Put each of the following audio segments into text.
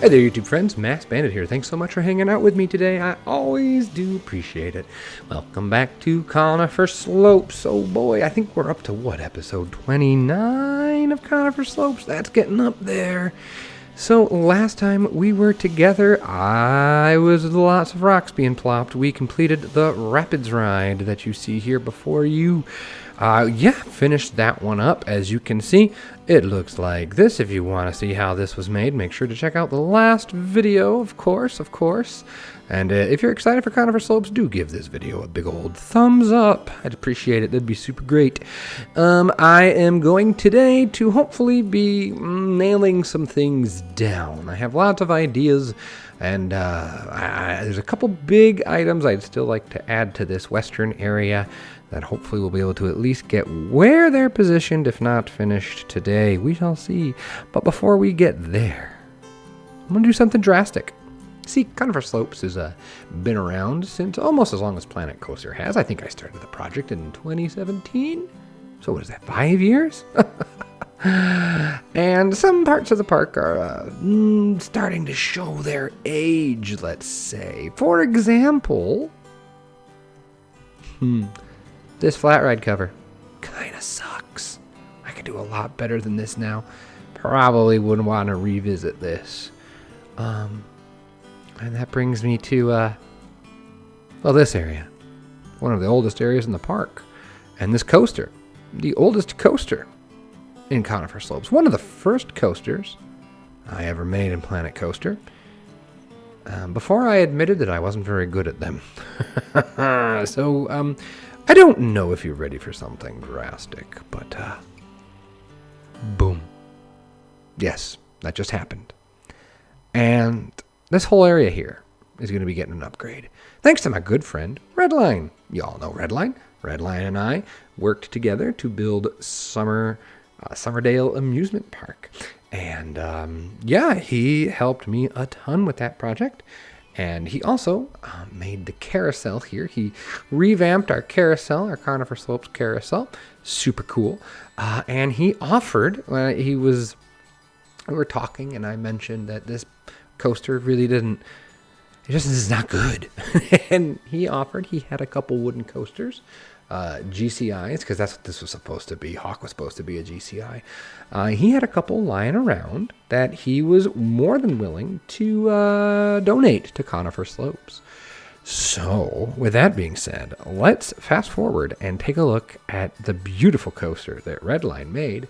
Hey there, YouTube friends. maskedbandit here. Thanks so much for hanging out with me today. I always do appreciate it. Welcome back to Conifer Slopes. Oh boy, I think we're up to what, episode 29 of Conifer Slopes? That's getting up there. So last time we were together, I was with lots of rocks being plopped. We completed the rapids ride that you see here before you. Finished that one up. As you can see, it looks like this. If you want to see how this was made, make sure to check out the last video, of course. And if you're excited for Conifer Slopes, do give this video a big old thumbs up. I'd appreciate it. That'd be super great. I am going today to hopefully be nailing some things down. I have lots of ideas, and there's a couple big items I'd still like to add to this western area that hopefully we'll be able to at least get where they're positioned, if not finished today. We shall see. But before we get there, I'm going to do something drastic. See, Conifer Slopes has been around since almost as long as Planet Coaster has. I think I started the project in 2017. So what is that, 5 years? And some parts of the park are starting to show their age, let's say. For example, this flat ride cover kind of sucks. I could do a lot better than this now. Probably wouldn't want to revisit this. And that brings me to, this area. One of the oldest areas in the park. And this coaster. The oldest coaster in Conifer Slopes. One of the first coasters I ever made in Planet Coaster. Before I admitted that I wasn't very good at them. So, I don't know if you're ready for something drastic, but, boom. Yes, that just happened. And this whole area here is going to be getting an upgrade. Thanks to my good friend, Redline. You all know Redline. Redline and I worked together to build Summerdale Amusement Park. And, he helped me a ton with that project. And he also made the carousel here. He revamped our carousel, our Conifer Slopes carousel. Super cool. And he offered, we were talking, and I mentioned that this coaster really is not good. And he had a couple wooden coasters, GCIs, because that's what this was supposed to be. Hawk was supposed to be a GCI. He had a couple lying around that he was more than willing to donate to Conifer Slopes. So, with that being said, let's fast forward and take a look at the beautiful coaster that Redline made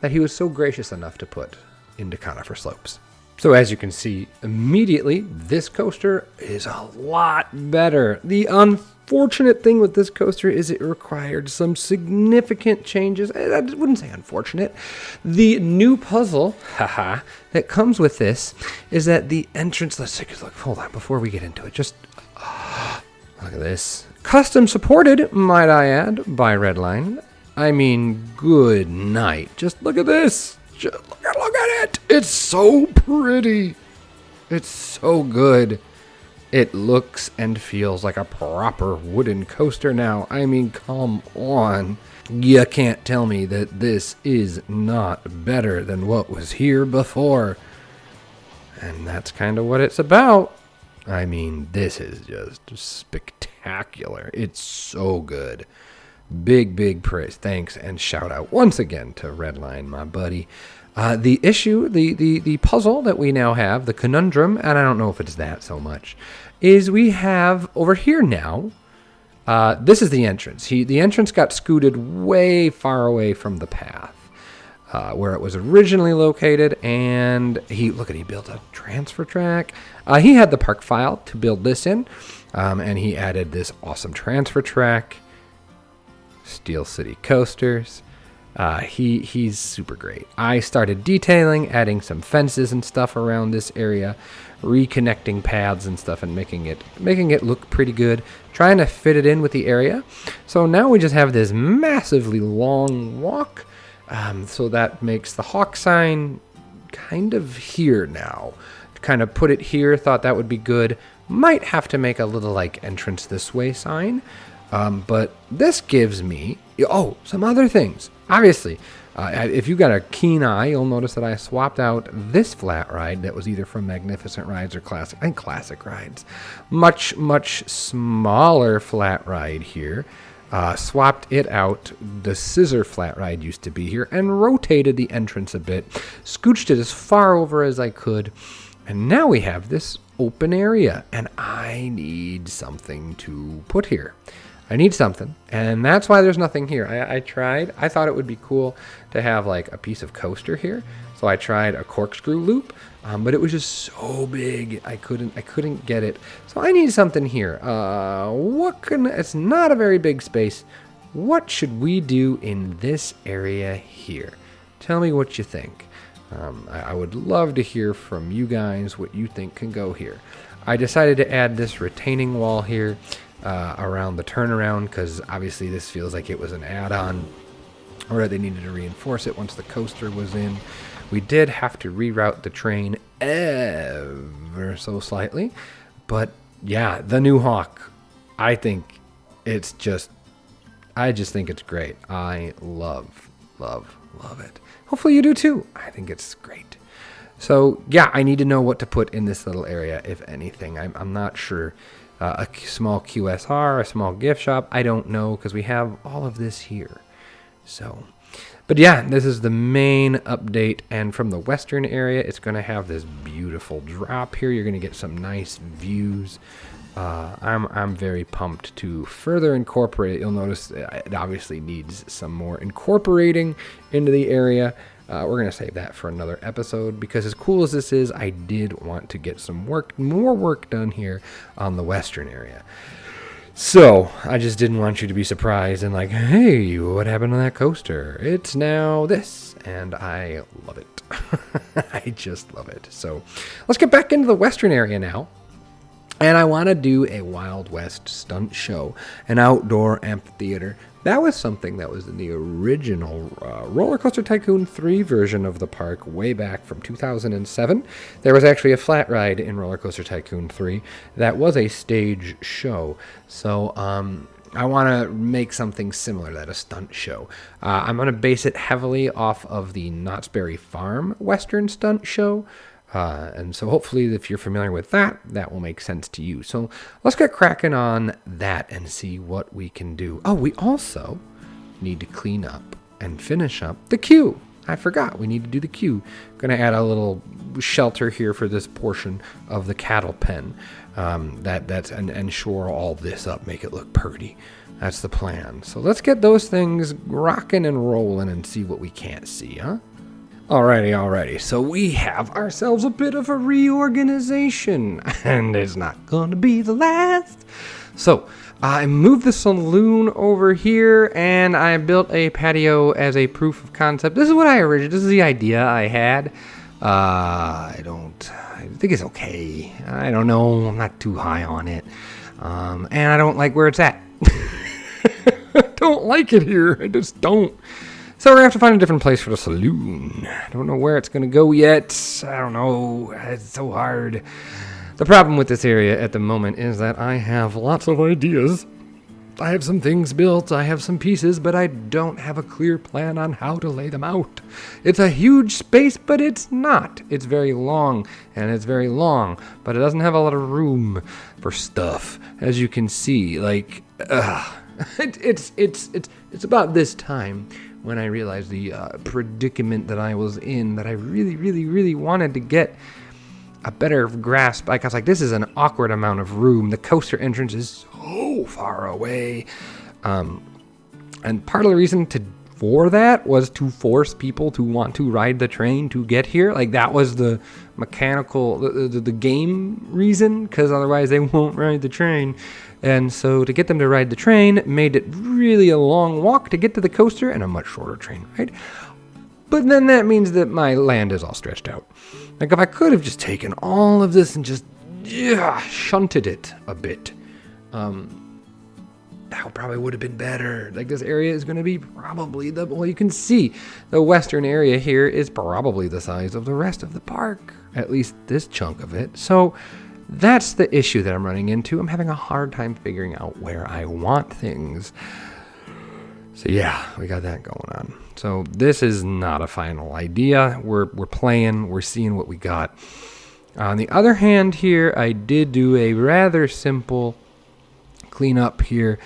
that he was so gracious enough to put into Conifer Slopes. So as you can see immediately, this coaster is a lot better. The unfortunate thing with this coaster is it required some significant changes. I wouldn't say unfortunate. The new puzzle, that comes with this is that the entrance, let's take a look. Hold on, before we get into it, just look at this. Custom supported, might I add, by Redline. I mean, good night. Just look at this. Just look at it. It's so pretty. It's so good. It looks and feels like a proper wooden coaster now. I mean, come on. You can't tell me that this is not better than what was here before. And that's kind of what it's about. I mean, this is just spectacular. It's so good. Big praise, thanks, and shout out once again to Redline, my buddy. The issue, the puzzle that we now have, the conundrum, and I don't know if it's that so much, is we have over here now, this is the entrance. The entrance got scooted way far away from the path where it was originally located, and he built a transfer track. He had the park file to build this in, and he added this awesome transfer track. Steel City coasters. He's super great. I started detailing, adding some fences and stuff around this area, reconnecting paths and stuff, and making it look pretty good, trying to fit it in with the area. So now we just have this massively long walk. So that makes the hawk sign kind of here now. Kind of put it here, thought that would be good. Might have to make a little like entrance this way sign. But this gives me, some other things. Obviously, If you've got a keen eye, you'll notice that I swapped out this flat ride that was either from Magnificent Rides or Classic. I think Classic Rides. Much, much smaller flat ride here. Swapped it out. The scissor flat ride used to be here and rotated the entrance a bit. Scooched it as far over as I could. And now we have this open area. And I need something to put here. I need something, and that's why there's nothing here. I tried. I thought it would be cool to have like a piece of coaster here, so I tried a corkscrew loop, but it was just so big I couldn't get it. So I need something here. It's not a very big space. What should we do in this area here? Tell me what you think. I would love to hear from you guys what you think can go here. I decided to add this retaining wall here. Around the turnaround, because obviously this feels like it was an add-on, or they needed to reinforce it once the coaster was in. We did have to reroute the train ever so slightly, but yeah, the new Hawk, I just think it's great. I love it. Hopefully you do too. I think it's great. So yeah, I need to know what to put in this little area, if anything. I'm not sure. A small QSR, a small gift shop, I don't know, because we have all of this here. So, but yeah, this is the main update, and from the western area, it's going to have this beautiful drop here. You're going to get some nice views. I'm very pumped to further incorporate it. You'll notice it obviously needs some more incorporating into the area. We're going to save that for another episode, because as cool as this is, I did want to get some more work done here on the western area. So I just didn't want you to be surprised and like, hey, what happened to that coaster? It's now this, and I love it. I just love it. So let's get back into the western area now. And I want to do a Wild West stunt show, an outdoor amphitheater. That was something that was in the original RollerCoaster Tycoon 3 version of the park way back from 2007. There was actually a flat ride in RollerCoaster Tycoon 3 that was a stage show. So I want to make something similar to that, a stunt show. I'm going to base it heavily off of the Knott's Berry Farm Western stunt show. And so hopefully if you're familiar with that, that will make sense to you. So let's get cracking on that and see what we can do. Oh, we also need to clean up and finish up the queue. I forgot, we need to do the queue. Going to add a little shelter here for this portion of the cattle pen. And shore all this up, make it look pretty. That's the plan. So let's get those things rocking and rolling and see what we can't see, huh? Alrighty. So we have ourselves a bit of a reorganization, and it's not going to be the last. So I moved the saloon over here, and I built a patio as a proof of concept. This is the idea I had. I think it's okay. I don't know. I'm not too high on it. And I don't like where it's at. I don't like it here. I just don't. So we're going to have to find a different place for the saloon. I don't know where it's going to go yet. I don't know. It's so hard. The problem with this area at the moment is that I have lots of ideas. I have some things built. I have some pieces, but I don't have a clear plan on how to lay them out. It's a huge space, but it's not. It's very long, but it doesn't have a lot of room for stuff, as you can see. It's about this time when I realized the predicament that I was in, that I really wanted to get a better grasp. Like, I was like, this is an awkward amount of room. The coaster entrance is so far away. And part of the reason for that was to force people to want to ride the train to get here. Like, that was the mechanical, the game reason, because otherwise they won't ride the train. And so to get them to ride the train made it really a long walk to get to the coaster and a much shorter train ride. But then that means that my land is all stretched out. Like, if I could have just taken all of this and just shunted it a bit, that probably would have been better. Like, this area is going to be probably you can see the western area here is probably the size of the rest of the park, at least this chunk of it. So that's the issue that I'm running into. I'm having a hard time figuring out where I want things. So yeah, we got that going on. So this is not a final idea. We're playing, we're seeing what we got. On the other hand here, I did do a rather simple cleanup here.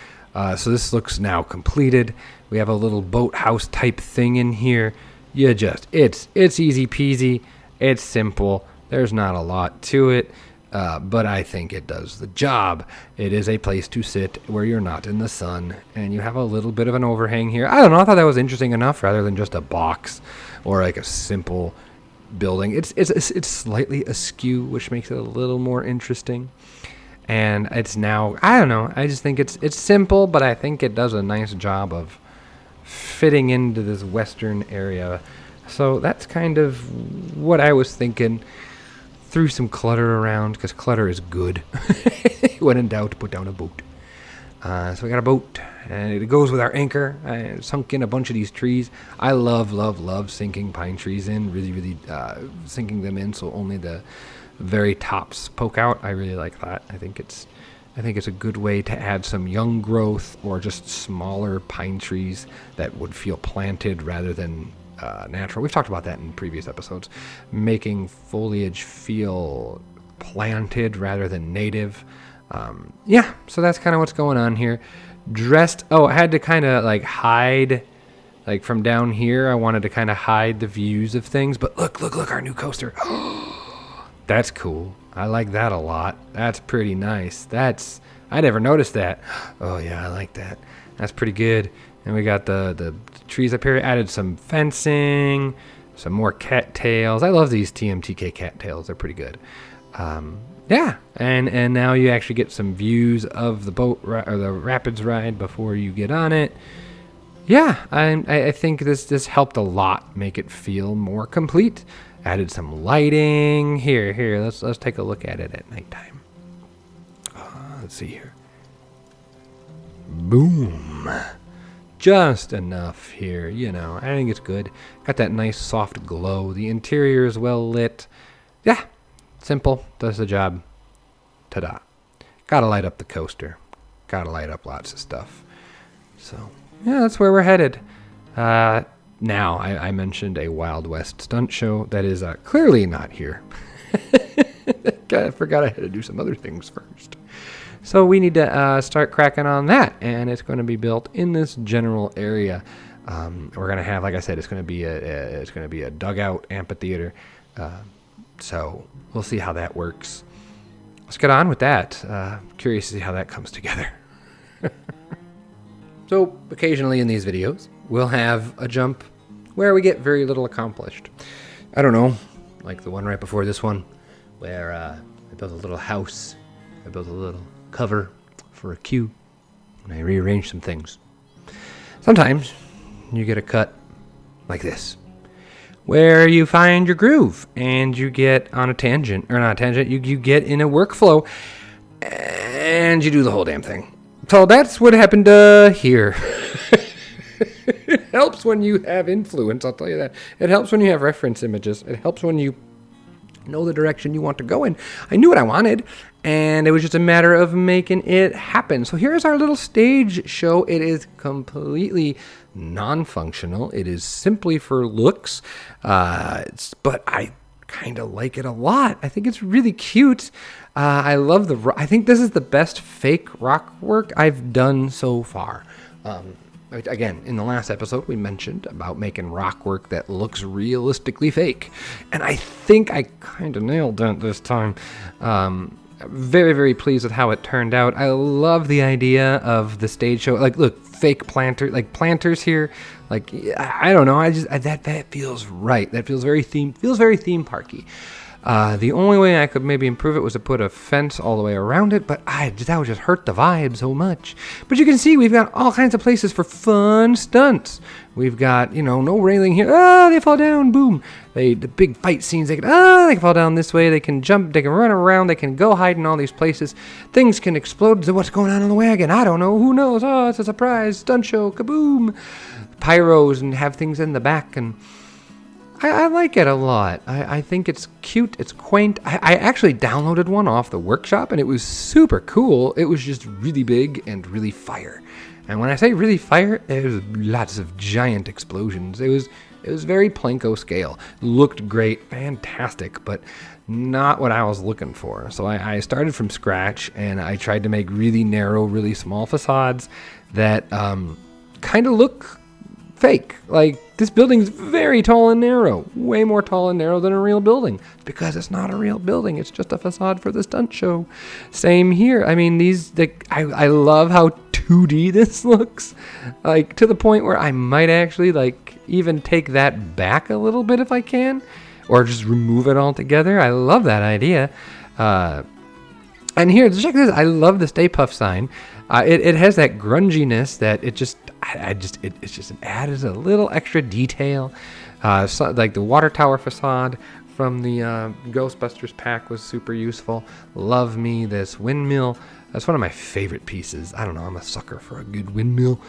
So this looks now completed. We have a little boathouse type thing in here. It's easy peasy. It's simple. There's not a lot to it. But I think it does the job. It is a place to sit where you're not in the sun, and you have a little bit of an overhang here. I don't know. I thought that was interesting enough, rather than just a box or like a simple building. It's slightly askew, which makes it a little more interesting. And it's now, I don't know. I just think it's simple, but I think it does a nice job of fitting into this western area. So that's kind of what I was thinking. Threw some clutter around because clutter is good. When in doubt, put down a boat. So we got a boat, and it goes with our anchor. I sunk in a bunch of these trees. I love sinking pine trees in, really sinking them in so only the very tops poke out. I really like that. I think it's a good way to add some young growth or just smaller pine trees that would feel planted rather than natural. We've talked about that in previous episodes, making foliage feel planted rather than native. So that's kind of what's going on here. I had to kind of like hide, like from down here, I wanted to kind of hide the views of things, but look, our new coaster. That's cool. I like that a lot. That's pretty nice. I never noticed that. Oh yeah, I like that. That's pretty good. And we got the trees up here. Added some fencing, some more cattails. I love these TMTK cattails. They're pretty good. And now you actually get some views of the boat or the rapids ride before you get on it. Yeah, I think this helped a lot make it feel more complete. Added some lighting. Here. Let's take a look at it at nighttime. Let's see here. Boom. Just enough here, I think it's good. Got that nice soft glow. The interior is well lit. Yeah, simple, does the job. Ta-da. Gotta light up the coaster. Gotta light up lots of stuff. So, yeah, that's where we're headed. Now, I mentioned a Wild West stunt show that is clearly not here. I forgot I had to do some other things first. So we need to start cracking on that, and it's going to be built in this general area. We're going to have, like I said, it's going to be a dugout amphitheater. So we'll see how that works. Let's get on with that. Curious to see how that comes together. So occasionally in these videos, we'll have a jump where we get very little accomplished. I don't know, like the one right before this one, where I built a little house. I built a little cover for a queue, and I rearranged some things. Sometimes you get a cut like this, where you find your groove and you get on a tangent, or not a tangent, you get in a workflow and you do the whole damn thing. So that's what happened here. It helps when you have influence, I'll tell you that. It helps when you have reference images. It helps when you know the direction you want to go in. I knew what I wanted, and it was just a matter of making it happen. So here's our little stage show. It is completely non-functional. It is simply for looks, but I kind of like it a lot. I think it's really cute. I love I think this is the best fake rock work I've done so far. Again, in the last episode, we mentioned about making rock work that looks realistically fake. And I think I kind of nailed it this time. Very, very pleased with how it turned out. I love the idea of the stage show. Like, look, fake planters here. Like, I don't know. That feels right. That feels very theme parky. The only way I could maybe improve it was to put a fence all the way around it, but that would just hurt the vibe so much. But you can see we've got all kinds of places for fun stunts. We've got, no railing here. They fall down, boom. The big fight scenes, they can fall down this way. They can jump, they can run around, they can go hide in all these places. Things can explode. So what's going on the wagon? I don't know. Who knows? Oh, it's a surprise stunt show. Kaboom. Pyros and have things in the back, and I like it a lot. I think it's cute. It's quaint. I actually downloaded one off the workshop, and it was super cool. It was just really big and really fire. And when I say really fire, it was lots of giant explosions. It was very Plinko scale. Looked great, fantastic, but not what I was looking for. So I started from scratch, and I tried to make really narrow, really small facades that kind of look fake. Like, this building's very tall and narrow, way more tall and narrow than a real building. It's because it's not a real building. It's just a facade for the stunt show. Same here. I mean, I love how 2D this looks, like, to the point where I might actually, like, even take that back a little bit if I can, or just remove it altogether. I love that idea. And here, check this. I love the Stay Puft sign. It has that grunginess that it just added a little extra detail. So, like the water tower facade from the Ghostbusters pack was super useful. Love me this windmill. That's one of my favorite pieces. I don't know. I'm a sucker for a good windmill.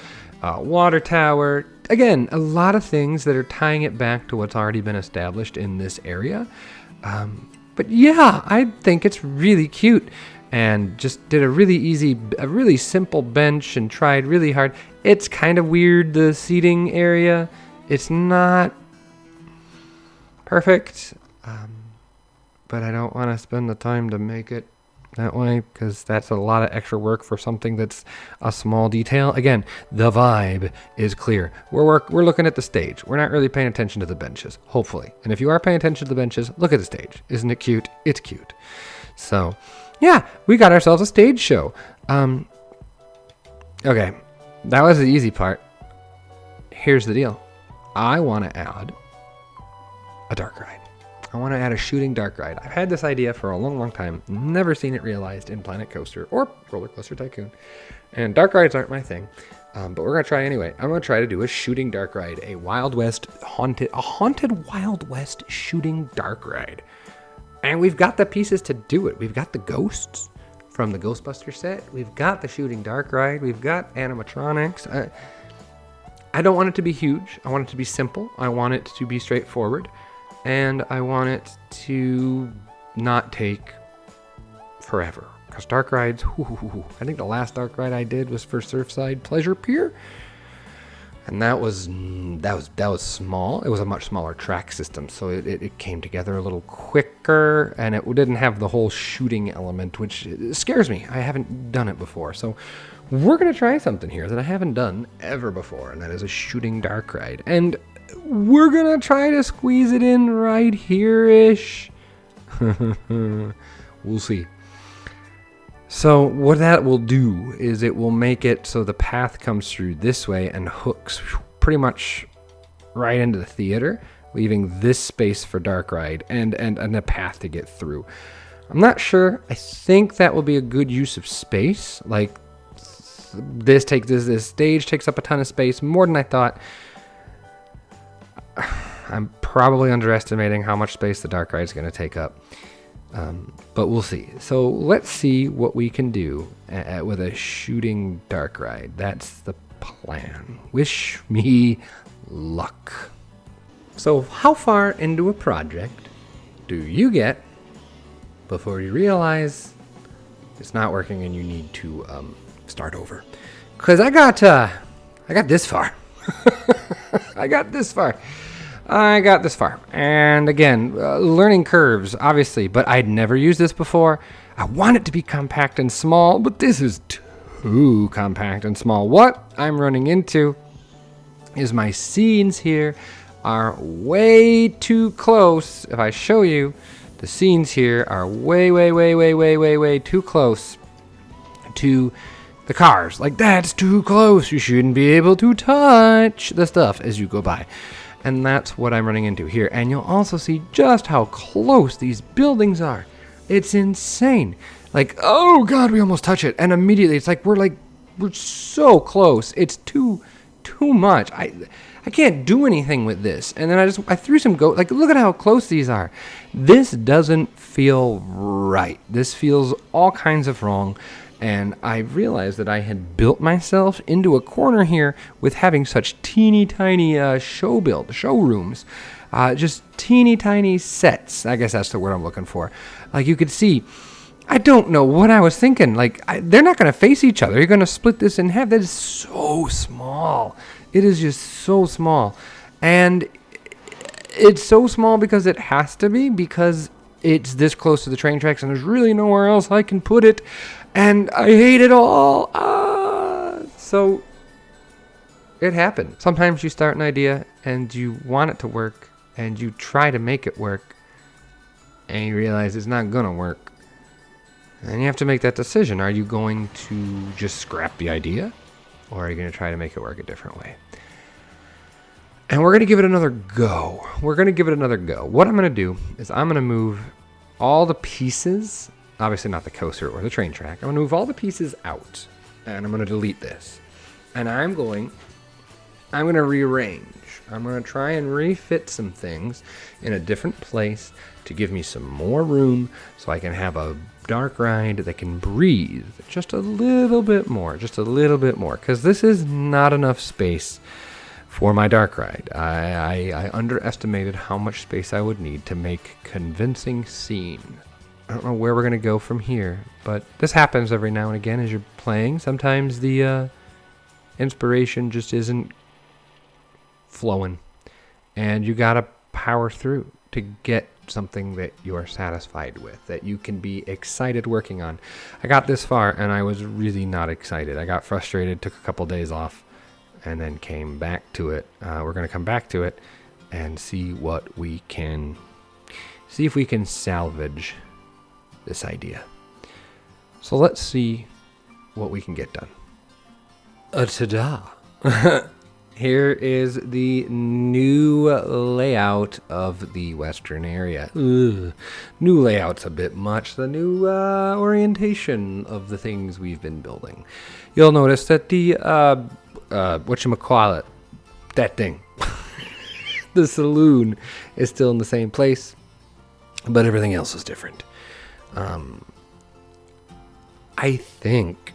Water tower. Again, a lot of things that are tying it back to what's already been established in this area. But yeah, I think it's really cute. And just did a really simple bench and tried really hard. It's kind of weird, the seating area. It's not perfect, but I don't want to spend the time to make it that way because that's a lot of extra work for something that's a small detail. Again, the vibe is clear. We're looking at the stage. We're not really paying attention to the benches, hopefully. And if you are paying attention to the benches, look at the stage. Isn't it cute? It's cute. So, yeah, we got ourselves a stage show. Okay, that was the easy part. Here's the deal. I want to add a dark ride. I want to add a shooting dark ride. I've had this idea for a long, long time. Never seen it realized in Planet Coaster or RollerCoaster Tycoon. And dark rides aren't my thing. But we're going to try anyway. I'm going to try to do a shooting dark ride. A haunted Wild West shooting dark ride. And we've got the pieces to do it. We've got the ghosts from the Ghostbuster set. We've got the shooting dark ride. We've got animatronics. I don't want it to be huge. I want it to be simple. I want it to be straightforward. And I want it to not take forever. Because dark rides, I think the last dark ride I did was for Surfside Pleasure Pier. And that was small. It was a much smaller track system, so it came together a little quicker, and it didn't have the whole shooting element, which scares me. I haven't done it before, so we're going to try something here that I haven't done ever before, and that is a shooting dark ride. And we're going to try to squeeze it in right here-ish. We'll see. So what that will do is it will make it so the path comes through this way and hooks pretty much right into the theater, leaving this space for dark ride and a path to get through. I'm not sure. I think that will be a good use of space. Like this stage takes up a ton of space, more than I thought. I'm probably underestimating how much space the dark ride is going to take up. But we'll see. So let's see what we can do with a shooting dark ride. That's the plan. Wish me luck. So how far into a project do you get before you realize it's not working and you need to start over? Because I got this far. I got this far. And again, learning curves, obviously, but I'd never used this before. I want it to be compact and small, but this is too compact and small. What I'm running into is my scenes here are way too close. If I show you, the scenes here are way too close to the cars. Like, that's too close. You shouldn't be able to touch the stuff as you go by. And that's what I'm running into here. And you'll also see just how close these buildings are. It's insane. Like, oh God, we almost touch it. And immediately it's like, we're so close. It's too much. I can't do anything with this. And then I threw some like, look at how close these are. This doesn't feel right. This feels all kinds of wrong. And I realized that I had built myself into a corner here with having such teeny tiny showrooms, just teeny tiny sets. I guess that's the word I'm looking for. Like you could see, I don't know what I was thinking. Like, they're not going to face each other. You're going to split this in half. That is so small. It is just so small. And it's so small because it has to be, because it's this close to the train tracks and there's really nowhere else I can put it. And I hate it all. So it happened. Sometimes you start an idea and you want it to work and you try to make it work and you realize it's not going to work. And you have to make that decision. Are you going to just scrap the idea, or are you going to try to make it work a different way? And we're going to give it another go. What I'm going to do is I'm going to move all the pieces, obviously not the coaster or the train track. I'm going to move all the pieces out, and I'm going to delete this. And I'm going to rearrange. I'm going to try and refit some things in a different place to give me some more room so I can have a dark ride that can breathe just a little bit more, because this is not enough space for my dark ride. I underestimated how much space I would need to make convincing scene. I don't know where we're going to go from here, but this happens every now and again as you're playing. Sometimes the inspiration just isn't flowing, and you got to power through to get something that you are satisfied with, that you can be excited working on. I got this far and I was really not excited. I got frustrated, took a couple days off, and then came back to it. We're going to come back to it and see if we can salvage this idea. So let's see what we can get done. Ta-da! Here is the new layout of the western area. New layout's a bit much. The new orientation of the things we've been building. You'll notice that the, whatchamacallit, that thing, the saloon is still in the same place, but everything else is different. I think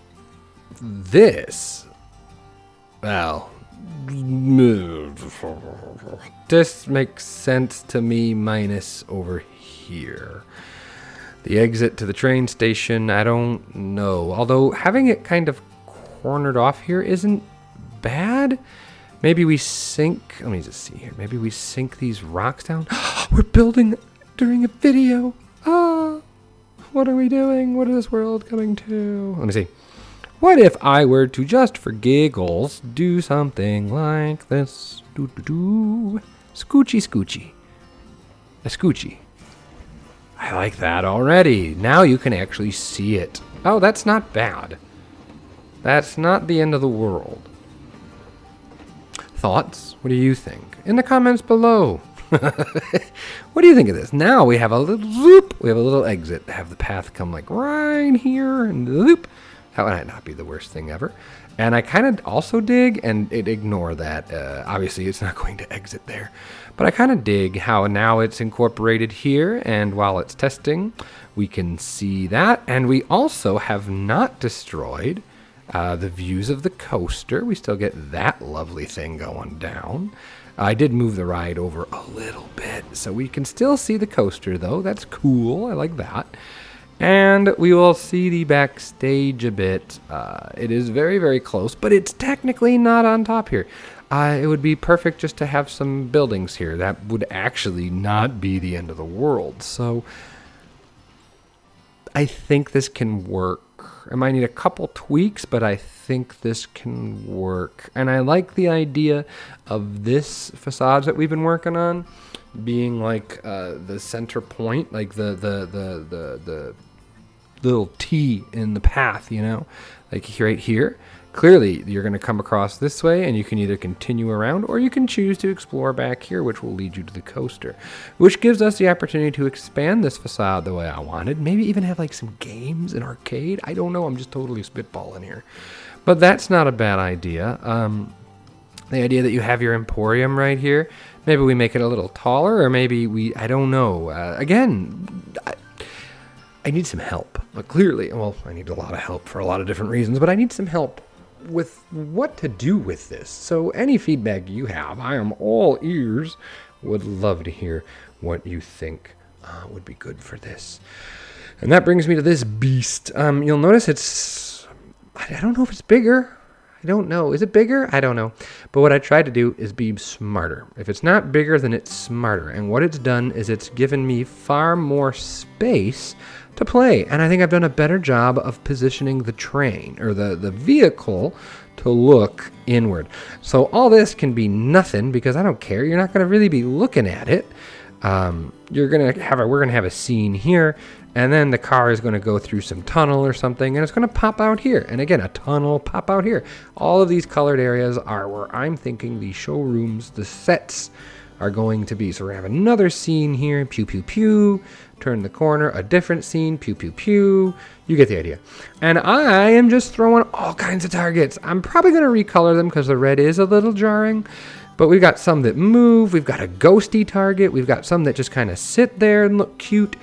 this, well, this makes sense to me minus over here. The exit to the train station, I don't know. Although having it kind of cornered off here isn't bad. Maybe we sink, let me just see here. Maybe we sink these rocks down. We're building during a video. What are we doing? What is this world coming to? Let me see. What if I were to, just for giggles, do something like this? Scoochie, scoochie. A scoochie. I like that already. Now you can actually see it. Oh, that's not bad. That's not the end of the world. Thoughts? What do you think? In the comments below. What do you think of this? Now we have a little loop. We have a little exit. Have the path come like right here and the loop. That might not be the worst thing ever. And I kind of also dig, and ignore that. Obviously, it's not going to exit there. But I kind of dig how now it's incorporated here, and while it's testing, we can see that. And we also have not destroyed the views of the coaster. We still get that lovely thing going down. I did move the ride over a little bit, so we can still see the coaster, though. That's cool. I like that. And we will see the backstage a bit. It is very, very close, but it's technically not on top here. It would be perfect just to have some buildings here. That would actually not be the end of the world. So I think this can work. I might need a couple tweaks, but I think this can work. And I like the idea of this facades that we've been working on being like the center point, like the little T in the path, you know, like right here. Clearly, you're going to come across this way, and you can either continue around, or you can choose to explore back here, which will lead you to the coaster, which gives us the opportunity to expand this facade the way I wanted. Maybe even have like some games, an arcade. I don't know. I'm just totally spitballing here. But that's not a bad idea. The idea that you have your emporium right here, maybe we make it a little taller, or maybe I don't know. Again, I need some help. But clearly, well, I need a lot of help for a lot of different reasons, but I need some help with what to do with this. So any feedback you have, I am all ears. Would love to hear what you think would be good for this. And that brings me to this beast. You'll notice I don't know if it's bigger. I don't know. Is it bigger? I don't know. But what I tried to do is be smarter. If it's not bigger, then it's smarter. And what it's done is it's given me far more space to play. And I think I've done a better job of positioning the train or the vehicle to look inward. So all this can be nothing because I don't care. You're not going to really be looking at it. We're going to have a scene here, and then the car is going to go through some tunnel or something, and it's going to pop out here. And again, a tunnel, pop out here. All of these colored areas are where I'm thinking the showrooms, the sets are going to be. So we're going to have another scene here, pew, pew, pew, turn the corner, a different scene, pew, pew, pew. You get the idea. And I am just throwing all kinds of targets. I'm probably going to recolor them because the red is a little jarring. But we've got some that move. We've got a ghosty target. We've got some that just kind of sit there and look cute.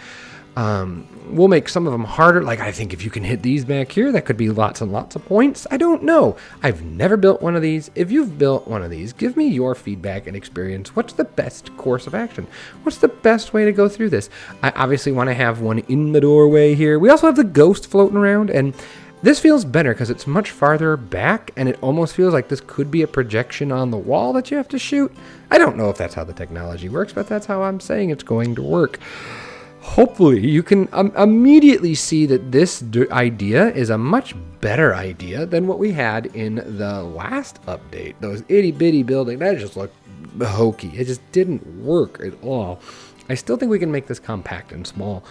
We'll make some of them harder. Like, I think if you can hit these back here, that could be lots and lots of points. I don't know. I've never built one of these. If you've built one of these, give me your feedback and experience. What's the best course of action? What's the best way to go through this? I obviously want to have one in the doorway here. We also have the ghost floating around, and this feels better because it's much farther back, and it almost feels like this could be a projection on the wall that you have to shoot. I don't know if that's how the technology works, but that's how I'm saying it's going to work. Hopefully, you can immediately see that this idea is a much better idea than what we had in the last update. Those itty-bitty buildings, that just looked hokey. It just didn't work at all. I still think we can make this compact and small.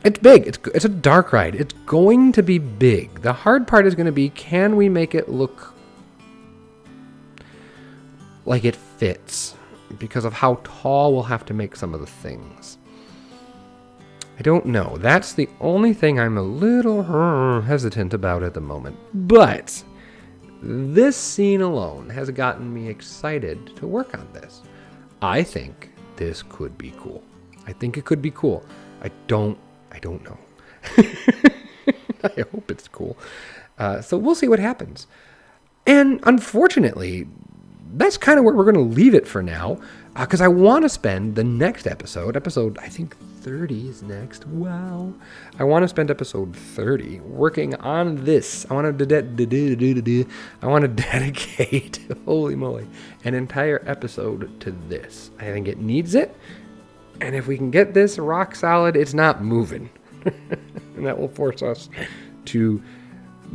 It's big. It's a dark ride. It's going to be big. The hard part is going to be, can we make it look like it fits? Because of how tall we'll have to make some of the things. I don't know. That's the only thing I'm a little hesitant about at the moment. But this scene alone has gotten me excited to work on this. I think this could be cool. I think it could be cool. I don't know. I hope it's cool. So we'll see what happens. And unfortunately, that's kind of where we're going to leave it for now. Because I want to spend the next episode, I think 30 is next. Wow. I want to spend episode 30 working on this. I want to dedicate, holy moly, an entire episode to this. I think it needs it. And if we can get this rock solid, it's not moving. And that will force us to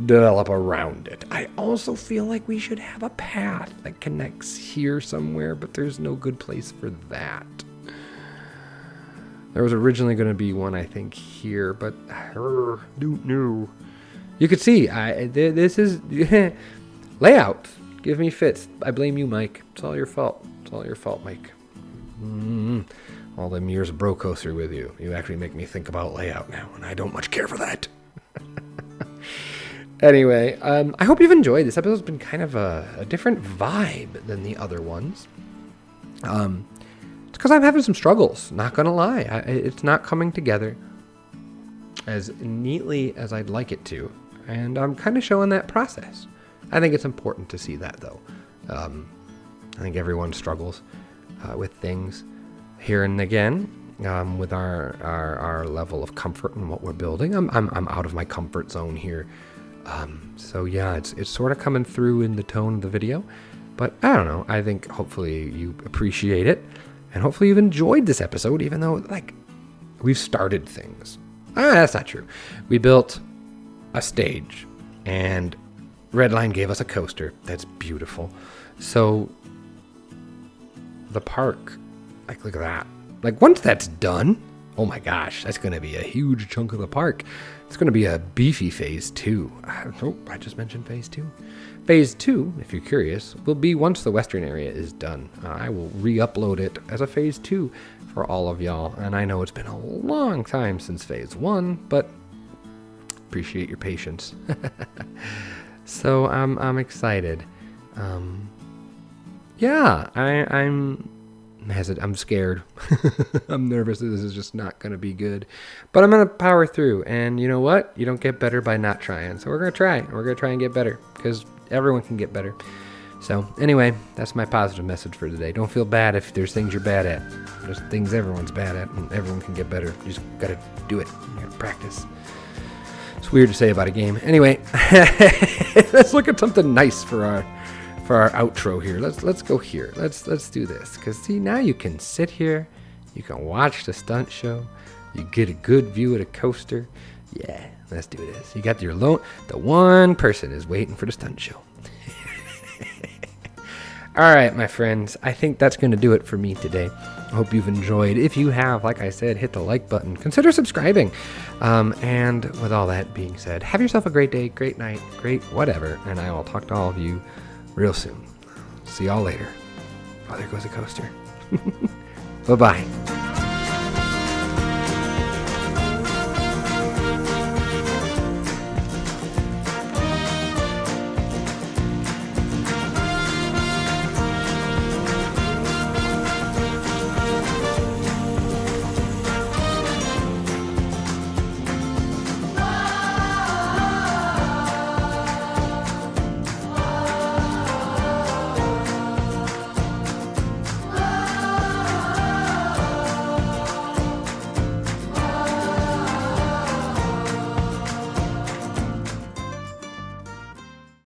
develop around it. I also feel like we should have a path that connects here somewhere, but there's no good place for that. There was originally going to be one, I think, here, but don't know. You could see, this is layout. Give me fits. I blame you, Mike. It's all your fault. It's all your fault, Mike. All them years of bro coaster with you. You actually make me think about layout now, and I don't much care for that. Anyway, I hope you've enjoyed. This episode's been kind of a different vibe than the other ones. It's because I'm having some struggles, not gonna lie. It's not coming together as neatly as I'd like it to, and I'm kind of showing that process. I think it's important to see that, though. I think everyone struggles with things here and again. With our level of comfort in what we're building, I'm out of my comfort zone here. So yeah, it's sort of coming through in the tone of the video, but I don't know. I think hopefully you appreciate it, and hopefully you've enjoyed this episode, even though like we've started things. That's not true. We built a stage, and Redline gave us a coaster. That's beautiful. So the park, like look at that. Like once that's done, oh my gosh, that's going to be a huge chunk of the park. It's going to be a beefy phase 2. I just mentioned phase 2. Phase 2, if you're curious, will be once the western area is done. I will re-upload it as a phase 2 for all of y'all. And I know it's been a long time since phase 1, but appreciate your patience. So I'm excited. Yeah, I'm scared. I'm nervous that this is just not going to be good. But I'm going to power through. And you know what? You don't get better by not trying. So we're going to try. We're going to try and get better. Because everyone can get better. So anyway, that's my positive message for today. Don't feel bad if there's things you're bad at. There's things everyone's bad at, and everyone can get better. You just gotta do it. You gotta practice. It's weird to say about a game. Anyway, let's look at something nice for our outro here. Let's go here. Let's do this. Cause see, now you can sit here, you can watch the stunt show, you get a good view of the coaster. Yeah, let's do this. You got your the one person is waiting for the stunt show. All right, my friends, I think that's going to do it for me today. I hope you've enjoyed. If you have, like I said, hit the like button. Consider subscribing. And with all that being said, have yourself a great day, great night, great whatever. And I will talk to all of you real soon. See y'all later. Oh, there goes the coaster. Bye-bye.